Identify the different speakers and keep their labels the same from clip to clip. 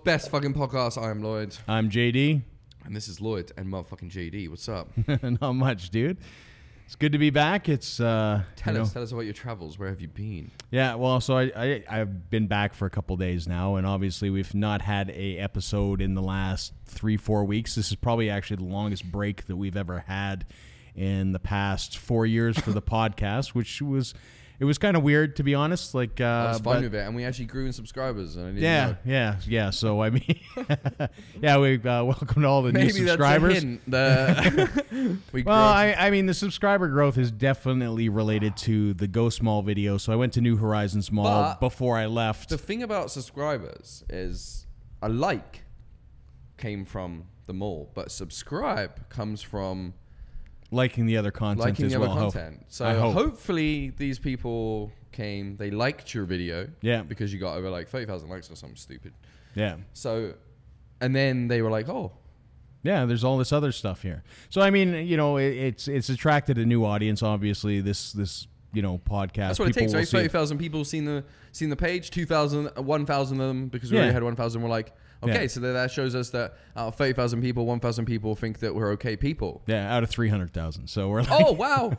Speaker 1: best fucking podcast. I am Lloyd.
Speaker 2: I'm JD.
Speaker 1: And this is Lloyd and motherfucking JD. What's up?
Speaker 2: Not much, dude. It's good to be back. It's
Speaker 1: Tell us about your travels. Where have you been?
Speaker 2: Yeah, well, so I've been back for a couple days now, and obviously we've not had a episode in the last 3-4 weeks. This is probably actually the longest break that we've ever had in the past 4 years for the podcast, which was kind of weird, to be honest. Like,
Speaker 1: I was fine with it, and we actually grew in subscribers. And I didn't know.
Speaker 2: Yeah. So I mean, yeah, we welcomed all the new subscribers.
Speaker 1: That's a hint.
Speaker 2: I mean, the subscriber growth is definitely related to the Ghost Mall video. So I went to New Horizons Mall before I left.
Speaker 1: The thing about subscribers is a like came from the mall, but subscribe comes from
Speaker 2: liking the other content as well.
Speaker 1: So hopefully these people came, they liked your video.
Speaker 2: Yeah.
Speaker 1: Because you got over like 30,000 likes or something stupid.
Speaker 2: Yeah.
Speaker 1: So, and then they were like, oh.
Speaker 2: Yeah, there's all this other stuff here. So, I mean, you know, it's attracted a new audience, obviously, this you know, podcast.
Speaker 1: That's what it takes, right? 30,000 people seen the page, 2,000, 1,000 of them, because we already had 1,000, were like, okay, so that shows us that out of 30,000 people, 1,000 people think that we're okay people.
Speaker 2: Yeah, out of 300,000. So we're like,
Speaker 1: oh, wow.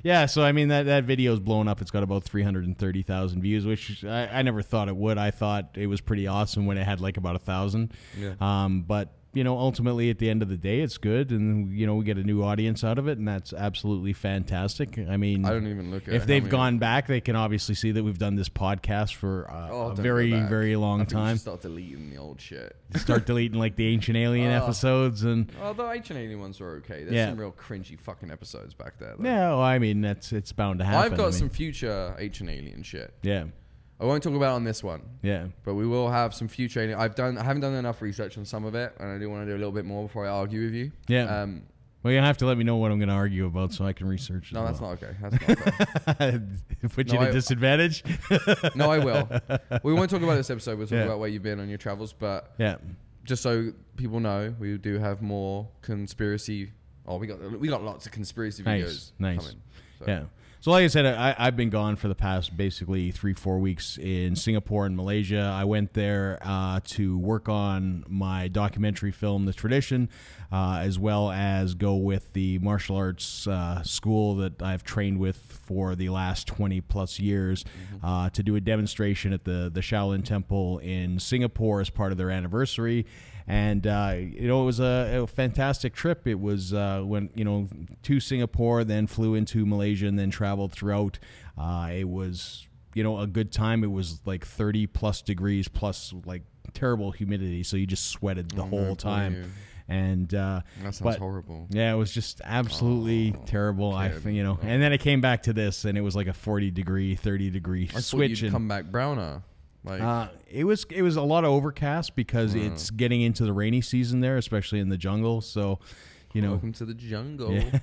Speaker 2: Yeah, so I mean, that video's blown up. It's got about 330,000 views, which I never thought it would. I thought it was pretty awesome when it had like about 1,000. Yeah. But you know, ultimately at the end of the day, it's good, and you know, we get a new audience out of it, and that's absolutely fantastic. I mean,
Speaker 1: I don't even look at
Speaker 2: if they've gone back, they can obviously see that we've done this podcast for a very, very long time.
Speaker 1: We should start deleting the old shit.
Speaker 2: Start deleting like the Ancient Alien episodes, and
Speaker 1: the Ancient Alien ones are okay. There's some real cringy fucking episodes back there, though.
Speaker 2: Yeah, well, I mean, it's bound to happen.
Speaker 1: I've got some future Ancient Alien shit.
Speaker 2: Yeah.
Speaker 1: I won't talk about it on this one.
Speaker 2: Yeah.
Speaker 1: But we will have some future. I haven't done enough research on some of it, and I do want to do a little bit more before I argue with you.
Speaker 2: Yeah. Well, you have to let me know what I'm going to argue about so I can research it.
Speaker 1: No, that's not okay. That's not okay.
Speaker 2: Put you at a disadvantage?
Speaker 1: No, I will. We won't talk about this episode. We'll talk about where you've been on your travels. But just so people know, we do have more conspiracy. Oh, we got lots of conspiracy videos coming. So.
Speaker 2: Yeah. So like I said, I've been gone for the past basically 3-4 weeks in Singapore and Malaysia. I went there to work on my documentary film, The Tradition, as well as go with the martial arts school that I've trained with for the last 20 plus years to do a demonstration at the Shaolin Temple in Singapore as part of their anniversary. And, you know, it was a fantastic trip. It was to Singapore, then flew into Malaysia, and then traveled throughout. It was, you know, a good time. It was like 30 plus degrees plus like terrible humidity. So you just sweated the whole time. And
Speaker 1: that sounds horrible.
Speaker 2: Yeah, it was just absolutely terrible. And then I came back to this, and it was like a 40 degree, 30 degree switch.
Speaker 1: You'd come back browner. Like,
Speaker 2: it was a lot of overcast because it's getting into the rainy season there, especially in the jungle. So, you know,
Speaker 1: welcome to the jungle.
Speaker 2: Yeah.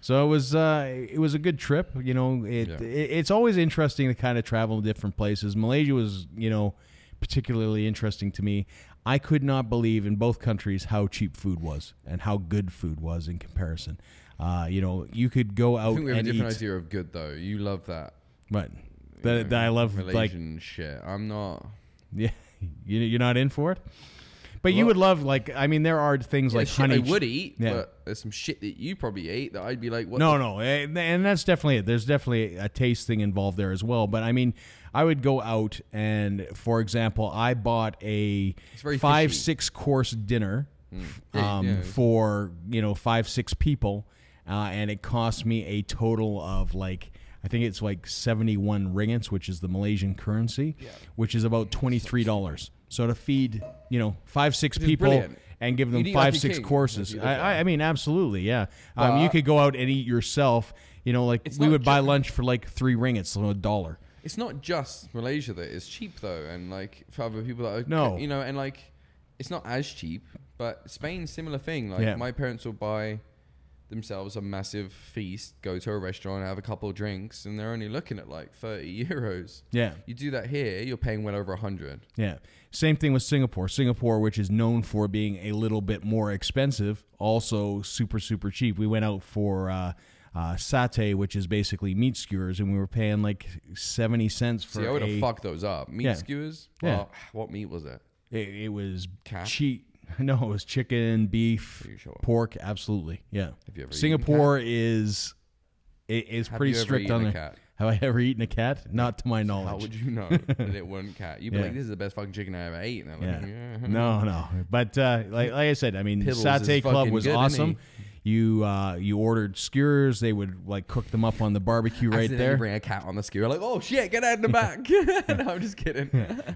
Speaker 2: So it was a good trip. You know, it's always interesting to kind of travel to different places. Malaysia was, you know, particularly interesting to me. I could not believe in both countries how cheap food was and how good food was in comparison. You know, you could go out.
Speaker 1: I think we have
Speaker 2: and
Speaker 1: a different idea of good, though. You love that,
Speaker 2: but. That I love
Speaker 1: Malaysian
Speaker 2: like
Speaker 1: shit. I'm not.
Speaker 2: Yeah, you're not in for it. But you would love, like, I mean, there are things like honey.
Speaker 1: I would eat, but there's some shit that you probably ate that I'd be like, what?
Speaker 2: No, and that's definitely it. There's definitely a taste thing involved there as well. But I mean, I would go out and, for example, I bought a 5-6 course dinner for 5-6 people, and it cost me a total of like. I think it's like 71 ringgits, which is the Malaysian currency, which is about $23. So to feed, 5-6 people and give them 5-6 courses. I mean, absolutely, yeah. You could go out and eat yourself. You know, like we would buy lunch for like 3 ringgits, so $1.
Speaker 1: It's not just Malaysia that is cheap though, and like for other people that are, and like it's not as cheap. But Spain, similar thing. Like my parents will buy themselves a massive feast, go to a restaurant, have a couple of drinks, and they're only looking at like 30 euros. Yeah. You do that here, you're paying well over 100.
Speaker 2: Yeah. Same thing with Singapore. Singapore, which is known for being a little bit more expensive, also super, super cheap. We went out for satay, which is basically meat skewers, and we were paying like 70 cents for.
Speaker 1: See, I would have fucked those up. Meat skewers.
Speaker 2: Yeah.
Speaker 1: Well, what meat was it?
Speaker 2: It was
Speaker 1: cat.
Speaker 2: No, it was chicken, beef, pork. Absolutely, yeah.
Speaker 1: Have you ever
Speaker 2: Singapore is pretty strict on there. Have I ever eaten a cat? Not to my knowledge.
Speaker 1: How would you know that it wasn't cat? You'd be like, "This is the best fucking chicken I ever ate." And like,
Speaker 2: No. But like I said, I mean,
Speaker 1: Piddles
Speaker 2: Satay Club was
Speaker 1: good,
Speaker 2: awesome. You ordered skewers. They would like cook them up on the barbecue right there.
Speaker 1: You bring a cat on the skewer, like, oh shit, get out in the back. No, I'm just kidding.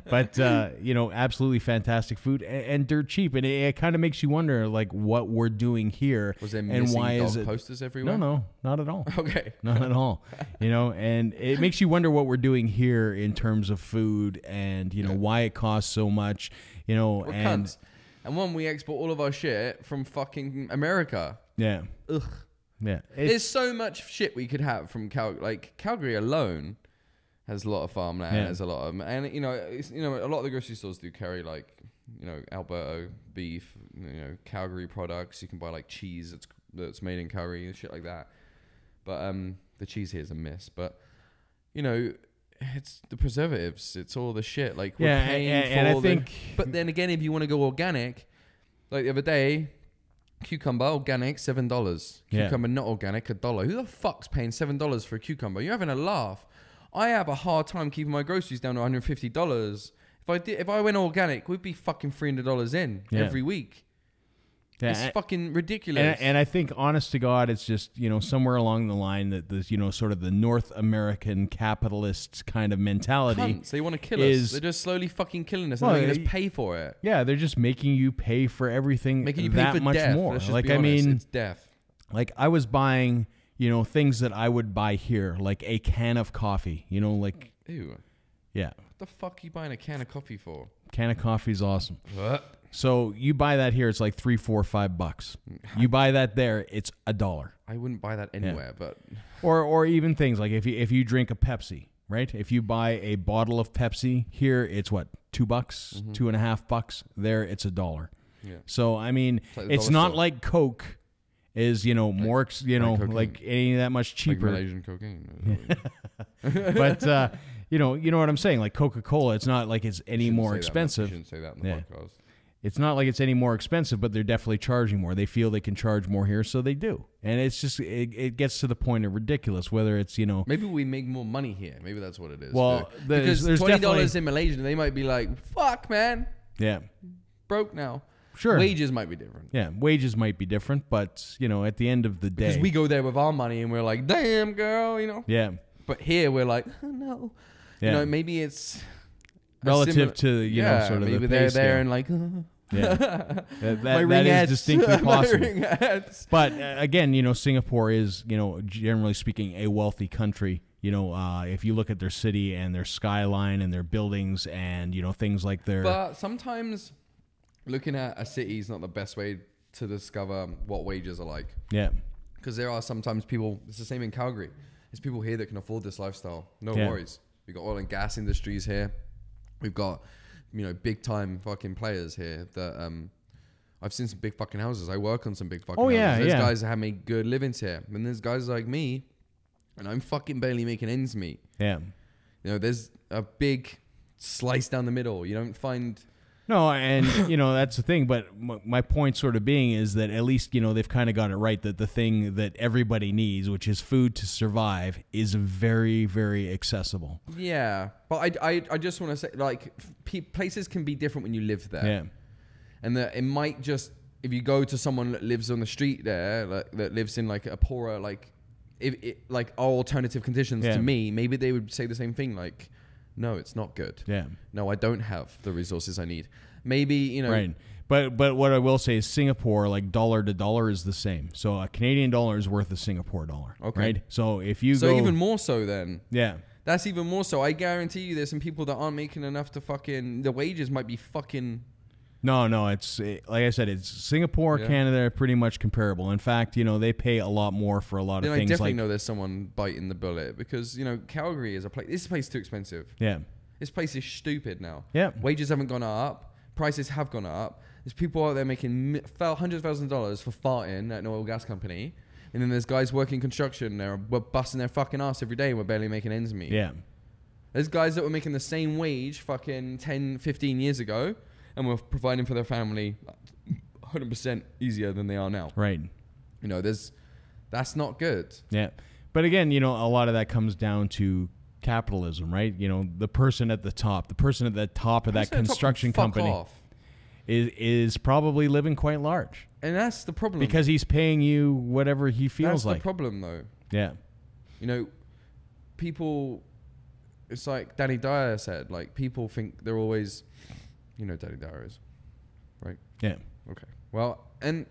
Speaker 2: But absolutely fantastic food and dirt cheap, and it kind of makes you wonder like what we're doing here.
Speaker 1: Was there
Speaker 2: and why
Speaker 1: dog
Speaker 2: is it
Speaker 1: posters everywhere?
Speaker 2: No, not at all.
Speaker 1: Okay,
Speaker 2: not at all. And it makes you wonder what we're doing here in terms of food, and why it costs so much. We're
Speaker 1: cunts. And one, we export all of our shit from fucking America.
Speaker 2: Yeah.
Speaker 1: Ugh.
Speaker 2: Yeah.
Speaker 1: There's so much shit we could have from Calgary alone has a lot of farmland.
Speaker 2: Yeah.
Speaker 1: Has a lot of, and a lot of the grocery stores do carry Alberto beef, Calgary products. You can buy like cheese that's made in Calgary and shit like that. But the cheese here is a miss. But it's the preservatives. It's all the shit. Like we're paying for.
Speaker 2: And I think.
Speaker 1: But then again, if you want to go organic, like the other day. Cucumber organic $7. Cucumber not organic $1. Who the fuck's paying $7 for a cucumber? You're having a laugh. I have a hard time keeping my groceries down to $150. If I went organic, we'd be fucking $300 in every week. Yeah, it's fucking ridiculous.
Speaker 2: And I think, honest to God, it's just, somewhere along the line that this, sort of the North American capitalist kind of mentality.
Speaker 1: Cunts, they want to kill us. They're just slowly fucking killing us and they just pay for it.
Speaker 2: Yeah, they're just making you pay for everything
Speaker 1: making you
Speaker 2: that
Speaker 1: pay for
Speaker 2: much
Speaker 1: death.
Speaker 2: more.
Speaker 1: Like, I mean, it's death.
Speaker 2: Like, I was buying, things that I would buy here, like a can of coffee, like.
Speaker 1: Ew.
Speaker 2: Yeah.
Speaker 1: What the fuck are you buying a can of coffee for?
Speaker 2: Can of coffee is awesome.
Speaker 1: What?
Speaker 2: So you buy that here, it's like $3, $4, $5. You buy that there, it's $1.
Speaker 1: I wouldn't buy that anywhere, but
Speaker 2: or even things like if you drink a Pepsi, right? If you buy a bottle of Pepsi here, it's what, $2, $2.50. There, it's $1. Yeah. So I mean, it's not like Coke is more like any that much cheaper.
Speaker 1: Like Malaysian cocaine.
Speaker 2: But you know what I'm saying? Like Coca-Cola, it's not like it's any more expensive.
Speaker 1: You shouldn't say that in the podcast.
Speaker 2: It's not like it's any more expensive, but they're definitely charging more. They feel they can charge more here, so they do. And it's just, it gets to the point of ridiculous, whether it's,
Speaker 1: Maybe we make more money here. Maybe that's what it is.
Speaker 2: Well,
Speaker 1: because $20 in Malaysia, they might be like, fuck, man.
Speaker 2: Yeah.
Speaker 1: Broke now.
Speaker 2: Sure.
Speaker 1: Wages might be different.
Speaker 2: Yeah, wages might be different, but, at the end of the day.
Speaker 1: Because we go there with our money and we're like, damn, girl,
Speaker 2: Yeah.
Speaker 1: But here we're like, oh, no.
Speaker 2: Yeah.
Speaker 1: Maybe it's...
Speaker 2: relative to sort of
Speaker 1: maybe
Speaker 2: the
Speaker 1: they're
Speaker 2: scale.
Speaker 1: there and like
Speaker 2: that is distinctly possible. But again, Singapore is generally speaking a wealthy country. If you look at their city and their skyline and their buildings and things like their.
Speaker 1: But sometimes looking at a city is not the best way to discover what wages are like.
Speaker 2: Yeah,
Speaker 1: because there are sometimes people. It's the same in Calgary. There's people here that can afford this lifestyle. No worries. We've got oil and gas industries here. We've got, big time fucking players here that I've seen some big fucking houses. I work on some big fucking houses. There's guys that have made good livings here. And there's guys like me, and I'm fucking barely making ends meet.
Speaker 2: Yeah.
Speaker 1: There's a big slice down the middle. You don't find...
Speaker 2: No, and, that's the thing. But my point sort of being is that at least, they've kind of got it right that the thing that everybody needs, which is food to survive, is very, very accessible.
Speaker 1: Yeah. But I just want to say, like, places can be different when you live there.
Speaker 2: Yeah.
Speaker 1: And that it might just, if you go to someone that lives on the street there, like, that lives in, like, a poorer, like alternative conditions to me, maybe they would say the same thing, like... No, it's not good.
Speaker 2: Yeah.
Speaker 1: No, I don't have the resources I need. Maybe,
Speaker 2: Right. But what I will say is Singapore, like dollar to dollar, is the same. So a Canadian dollar is worth a Singapore dollar. Okay. Right? So if you go...
Speaker 1: So even more so then.
Speaker 2: Yeah.
Speaker 1: That's even more so. I guarantee you there's some people that aren't making enough to fucking... The wages might be fucking...
Speaker 2: No, it's like I said, it's Singapore, Canada are pretty much comparable. In fact, they pay a lot more for a lot of things. I
Speaker 1: definitely know there's someone biting the bullet because, Calgary is a place... This place is too expensive.
Speaker 2: Yeah.
Speaker 1: This place is stupid now.
Speaker 2: Yeah.
Speaker 1: Wages haven't gone up. Prices have gone up. There's people out there making hundreds of thousands of dollars for farting at an oil gas company And then there's guys working construction. We're busting their fucking ass every day. And we're barely making ends meet.
Speaker 2: Yeah.
Speaker 1: There's guys that were making the same wage fucking 10, 15 years ago, and were providing for their family 100% easier than they are now.
Speaker 2: Right.
Speaker 1: You know, that's not good.
Speaker 2: Yeah. But again, you know, a lot of that comes down to capitalism, right? You know, the person at the top of that construction company is probably living quite large.
Speaker 1: And that's the problem.
Speaker 2: Because he's paying you whatever he feels like.
Speaker 1: That's the problem, though.
Speaker 2: Yeah.
Speaker 1: You know, people... It's like Danny Dyer said, like, people think they're always... You know who Danny Dyer is, right?
Speaker 2: Yeah.
Speaker 1: Okay. Well, and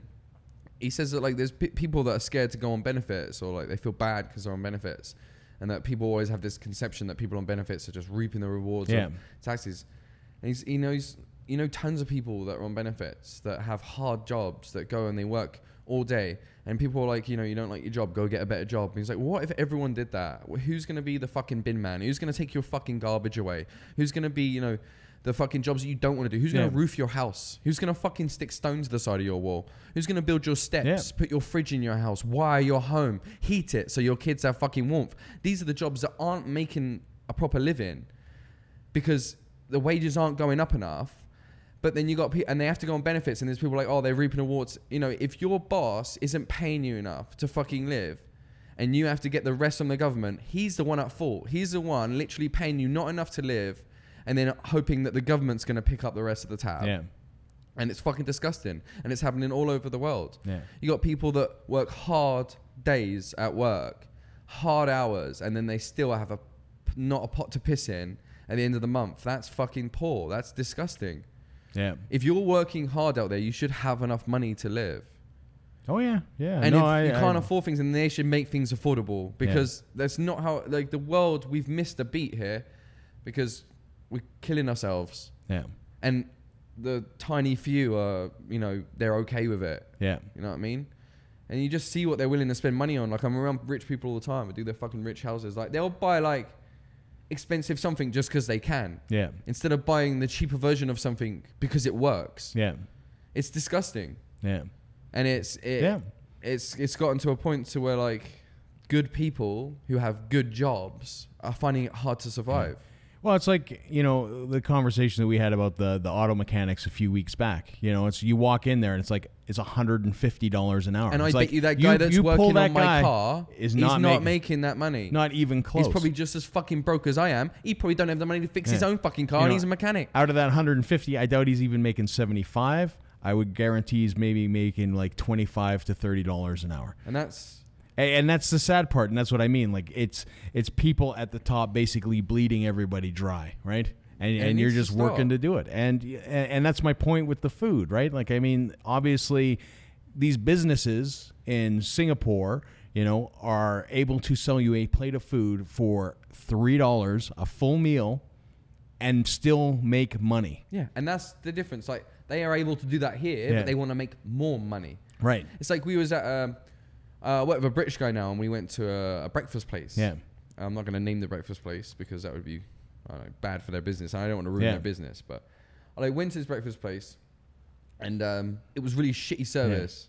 Speaker 1: he says that, like, there's people that are scared to go on benefits, or, like, they feel bad because they're on benefits. And that people always have this conception that people on benefits are just reaping the rewards of taxes. And you know, tons of people that are on benefits that have hard jobs that go and they work all day. And people are like, you know, you don't like your job, go get a better job. And he's like, what if everyone did that? Who's going to be the fucking bin man? Who's going to take your fucking garbage away? Who's going to be, you know, the fucking jobs that you don't want to do? Who's going to roof your house? Who's going to fucking stick stones to the side of your wall? Who's going to build your steps, put your fridge in your house, wire your home, heat it so your kids have fucking warmth? These are the jobs that aren't making a proper living because the wages aren't going up enough. But then you got people, and they have to go on benefits, and there's people like, oh, they're reaping awards. You know, if your boss isn't paying you enough to fucking live, and you have to get the rest from the government, he's the one at fault. He's the one literally paying you not enough to live, and then hoping that the government's going to pick up the rest of the tab.
Speaker 2: Yeah.
Speaker 1: And it's fucking disgusting, and it's happening all over the world.
Speaker 2: Yeah.
Speaker 1: You got people that work hard days at work, hard hours, and then they still have not a pot to piss in at the end of the month. That's fucking poor. That's disgusting.
Speaker 2: Yeah.
Speaker 1: If you're working hard out there, you should have enough money to live.
Speaker 2: Oh yeah, yeah.
Speaker 1: And if you can't afford things, then they should make things affordable, because that's not how, like, the world, we've missed a beat here because we're killing ourselves.
Speaker 2: Yeah.
Speaker 1: And the tiny few are, you know, they're okay with it.
Speaker 2: Yeah.
Speaker 1: You know what I mean? And you just see what they're willing to spend money on. Like, I'm around rich people all the time. I do their fucking rich houses. Like, they'll buy, like, expensive something just because they can.
Speaker 2: Yeah.
Speaker 1: Instead of buying the cheaper version of something because it works.
Speaker 2: Yeah.
Speaker 1: It's disgusting.
Speaker 2: Yeah.
Speaker 1: And it's gotten to a point to where, like, good people who have good jobs are finding it hard to survive.
Speaker 2: Yeah. Well, it's like, you know, the conversation that we had about the auto mechanics a few weeks back. You know, it's, you walk in there and it's like, it's $150 an hour.
Speaker 1: And
Speaker 2: it's
Speaker 1: I
Speaker 2: like,
Speaker 1: bet you that guy that's working on my car
Speaker 2: is
Speaker 1: not making that money.
Speaker 2: Not even close.
Speaker 1: He's probably just as fucking broke as I am. He probably don't have the money to fix his own fucking car, and he's a mechanic.
Speaker 2: Out of that 150, I doubt he's even making 75. I would guarantee he's maybe making like $25 to $30 an hour. And that's the sad part, and that's what I mean. Like, it's people at the top basically bleeding everybody dry, right? And you're just working to do it. And that's my point with the food, right? Like, I mean, obviously, these businesses in Singapore, you know, are able to sell you a plate of food for $3, a full meal, and still make money.
Speaker 1: Yeah, and that's the difference. Like, they are able to do that here, but they want to make more money.
Speaker 2: Right.
Speaker 1: It's like we was at work with a British guy now, and we went to a breakfast place.
Speaker 2: Yeah.
Speaker 1: I'm not going to name the breakfast place because that would be bad for their business, and I don't want to ruin their business. But I went to this breakfast place, and it was really shitty service.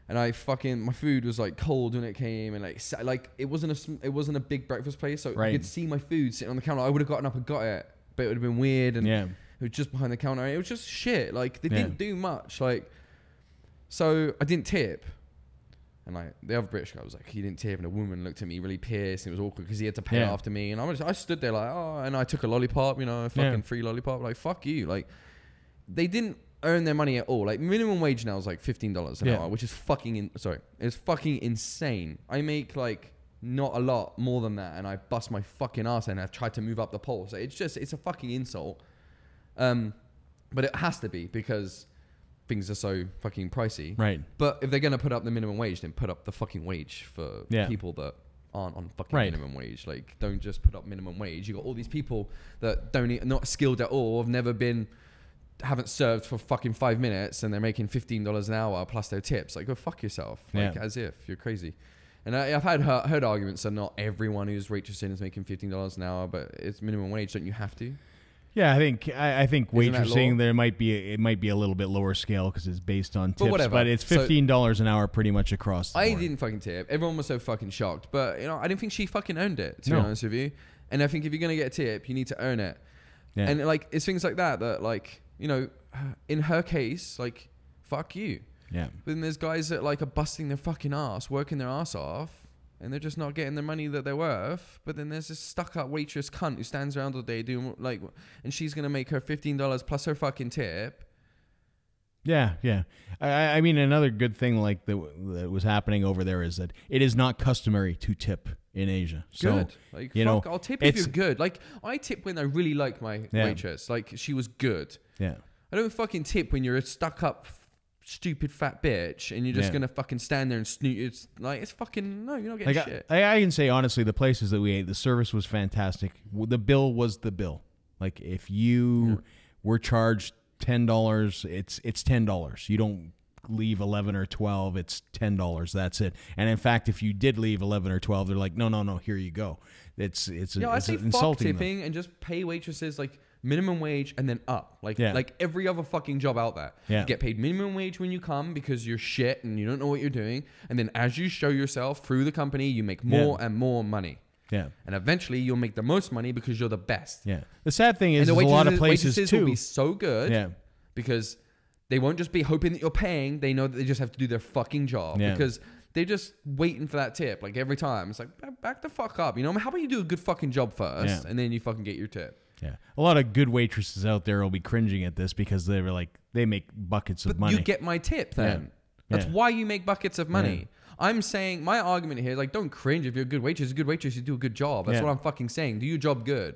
Speaker 1: Yeah. And my food was like cold when it came, and like it wasn't a big breakfast place, so you could see my food sitting on the counter. I would have gotten up and got it, but it would have been weird, and it was just behind the counter. It was just shit. Like, they didn't do much. Like, so I didn't tip. And like the other British guy was like, he didn't tip, and a woman looked at me really pissed, and it was awkward because he had to pay after me, and I stood there like, oh, and I took a lollipop, you know, a fucking free lollipop, like, fuck you. Like, they didn't earn their money at all. Like, minimum wage now is like $15 an hour, which is it's fucking insane. I make like not a lot more than that, and I bust my fucking ass, and I've tried to move up the pole. So it's a fucking insult. But it has to be because things are so fucking pricey.
Speaker 2: Right.
Speaker 1: But if they're going to put up the minimum wage, then put up the fucking wage for people that aren't on fucking minimum wage. Like, don't just put up minimum wage. You got all these people that not skilled at all, haven't served for fucking 5 minutes, and they're making $15 an hour plus their tips. Like, go fuck yourself. Like, as if you're crazy. And I've heard arguments that not everyone who's waitressing is making $15 an hour, but it's minimum wage. Don't you have to?
Speaker 2: Yeah, I think waitressing there might be a little bit lower scale because it's based on tips, but it's $15 an hour pretty much across the board.
Speaker 1: I didn't fucking tip. Everyone was so fucking shocked, but I didn't think she fucking earned it, to be honest with you. And I think if you're gonna get a tip, you need to earn it. Yeah. And like it's things like that like in her case, like fuck you.
Speaker 2: Yeah.
Speaker 1: But then there's guys that like are busting their fucking ass, working their ass off. And they're just not getting the money that they're worth. But then there's this stuck-up waitress cunt who stands around all day doing like, and she's gonna make her $15 plus her fucking tip.
Speaker 2: Yeah. I mean, another good thing like that was happening over there is that it is not customary to tip in Asia. So,
Speaker 1: good. Like, I'll tip if you're good. Like, I tip when I really like my waitress. Like, she was good.
Speaker 2: Yeah.
Speaker 1: I don't fucking tip when you're a stuck-up stupid fat bitch and you're just gonna fucking stand there and snoot. It's like, it's fucking, no, you're not getting shit.
Speaker 2: I can say honestly, the places that we ate, the service was fantastic. The bill was the bill. Like if you were charged $10, it's $10. You don't leave 11 or 12. It's $10. That's it. And in fact, if you did leave 11 or 12, they're like, no, here you go. I say
Speaker 1: insulting fuck tipping them. And just pay waitresses like minimum wage and then up like every other fucking job out there. You get paid minimum wage when you come because you're shit and you don't know what you're doing, and then as you show yourself through the company, you make more and more money. And eventually you'll make the most money because you're the best.
Speaker 2: The sad thing is, a lot of places
Speaker 1: waitresses
Speaker 2: too
Speaker 1: will be so good because they won't just be hoping that you're paying. They know that they just have to do their fucking job because they're just waiting for that tip like every time. It's like, back the fuck up, how about you do a good fucking job first and then you fucking get your tip.
Speaker 2: Yeah, a lot of good waitresses out there will be cringing at this because they were like, they make buckets of money.
Speaker 1: You get my tip then. That's why you make buckets of money. I'm saying my argument here is like, don't cringe if you're a good waitress. A good waitress, you do a good job. That's what I'm fucking saying. Do your job good,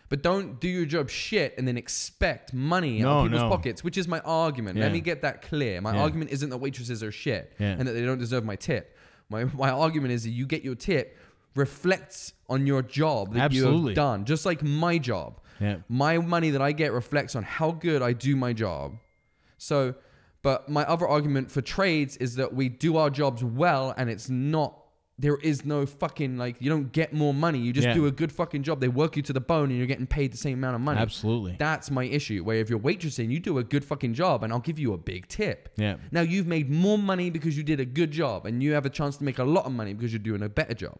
Speaker 1: but don't do your job shit and then expect money out of people's pockets, which is my argument. Let me get that clear. My argument isn't that waitresses are shit and that they don't deserve my tip. My argument is that you get your tip reflects on your job that you have done, just like my job. My money that I get reflects on how good I do my job. So, but my other argument for trades is that we do our jobs well, and it's not, there is no fucking, like, you don't get more money. You just do a good fucking job. They work you to the bone and you're getting paid the same amount of money.
Speaker 2: Absolutely.
Speaker 1: That's my issue. Where if you're waitressing, you do a good fucking job and I'll give you a big tip. Now you've made more money because you did a good job, and you have a chance to make a lot of money because you're doing a better job.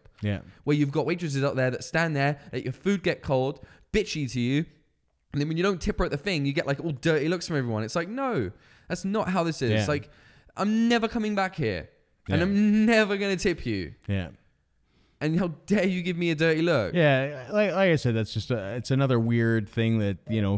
Speaker 1: Where you've got waitresses out there that stand there, let your food get cold, bitchy to you, and then when you don't tip her at the thing, you get like all dirty looks from everyone. It's like, no, that's not how this is. It's like, I'm never coming back here. And I'm never going to tip you. And how dare you give me a dirty look?
Speaker 2: Like I said, that's just it's another weird thing that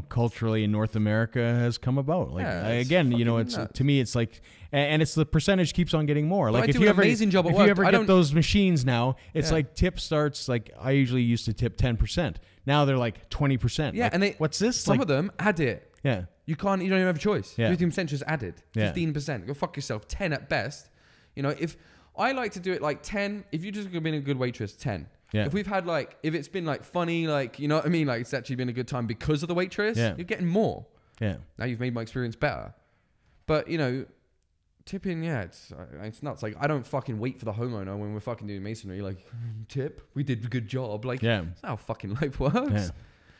Speaker 2: culturally in North America has come about. Like again, it's nuts. To me, it's like, and it's the percentage keeps on getting more. Like if you ever get those machines now, it's like tip starts like I usually used to tip 10%. Now they're like 20%.
Speaker 1: Yeah,
Speaker 2: like,
Speaker 1: and
Speaker 2: what's this?
Speaker 1: Some of them add it.
Speaker 2: Yeah,
Speaker 1: you don't even have a choice. 15% just added. 15%. Go fuck yourself. 10 at best. If I like to do it like 10. If you're just being a good waitress, 10. If we've had like, if it's been like funny, like, you know what I mean? Like it's actually been a good time because of the waitress, you're getting more. Now you've made my experience better. But, tipping, it's nuts. Like I don't fucking wait for the homeowner when we're fucking doing masonry. Like, tip, we did a good job. Like, that's how fucking life works.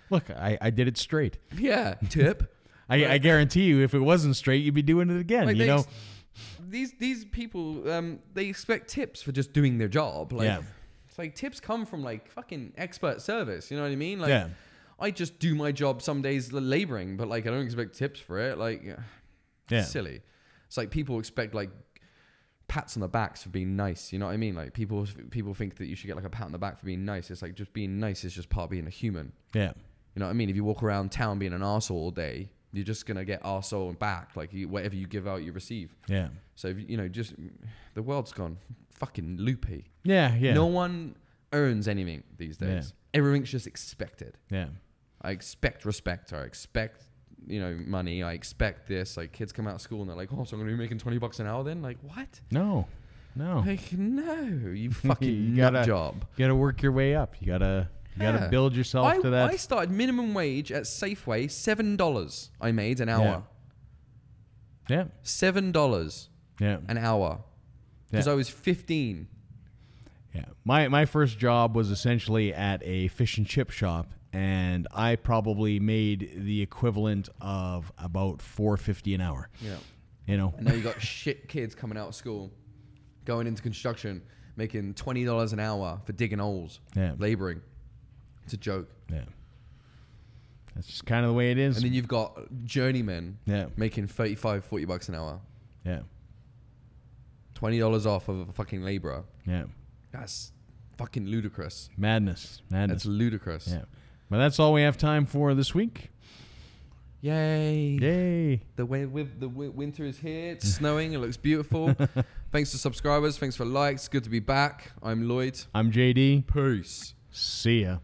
Speaker 2: Look, I did it straight.
Speaker 1: Tip.
Speaker 2: I guarantee you if it wasn't straight, you'd be doing it again, like
Speaker 1: These people, they expect tips for just doing their job. Like, it's like tips come from like fucking expert service. You know what I mean? Like, I just do my job some days laboring, but like I don't expect tips for it. Like, it's silly. It's like people expect like pats on the backs for being nice. You know what I mean? Like people think that you should get like a pat on the back for being nice. It's like just being nice is just part of being a human. You know what I mean? If you walk around town being an arsehole all day, you're just going to get arsehole back. Like whatever you give out, you receive. So, if, just the world's gone fucking loopy. No one earns anything these days. Everything's just expected. I expect respect. I expect, money. I expect this. Like kids come out of school and they're like, oh, so I'm going to be making $20 an hour then? Like, what?
Speaker 2: No.
Speaker 1: Like, no, you fucking nut job.
Speaker 2: You got to work your way up. You got to build yourself to that.
Speaker 1: I started minimum wage at Safeway, $7 I made an hour. $7 an hour. Because I was 15.
Speaker 2: My first job was essentially at a fish and chip shop, and I probably made the equivalent of about $4.50 an hour.
Speaker 1: Yeah.
Speaker 2: You know.
Speaker 1: And now you got shit kids coming out of school, going into construction, making $20 an hour for digging holes, laboring. It's a joke.
Speaker 2: Yeah. That's just kind of the way it is.
Speaker 1: And then you've got journeymen making $35-40 an hour.
Speaker 2: Yeah.
Speaker 1: $20 off of a fucking laborer.
Speaker 2: Yeah.
Speaker 1: That's fucking ludicrous.
Speaker 2: Madness.
Speaker 1: That's ludicrous.
Speaker 2: Yeah. Well, that's all we have time for this week.
Speaker 1: Yay.
Speaker 2: Yay.
Speaker 1: The winter is here. It's snowing. It looks beautiful. Thanks to subscribers. Thanks for likes. Good to be back. I'm Lloyd.
Speaker 2: I'm JD.
Speaker 1: Peace.
Speaker 2: See ya.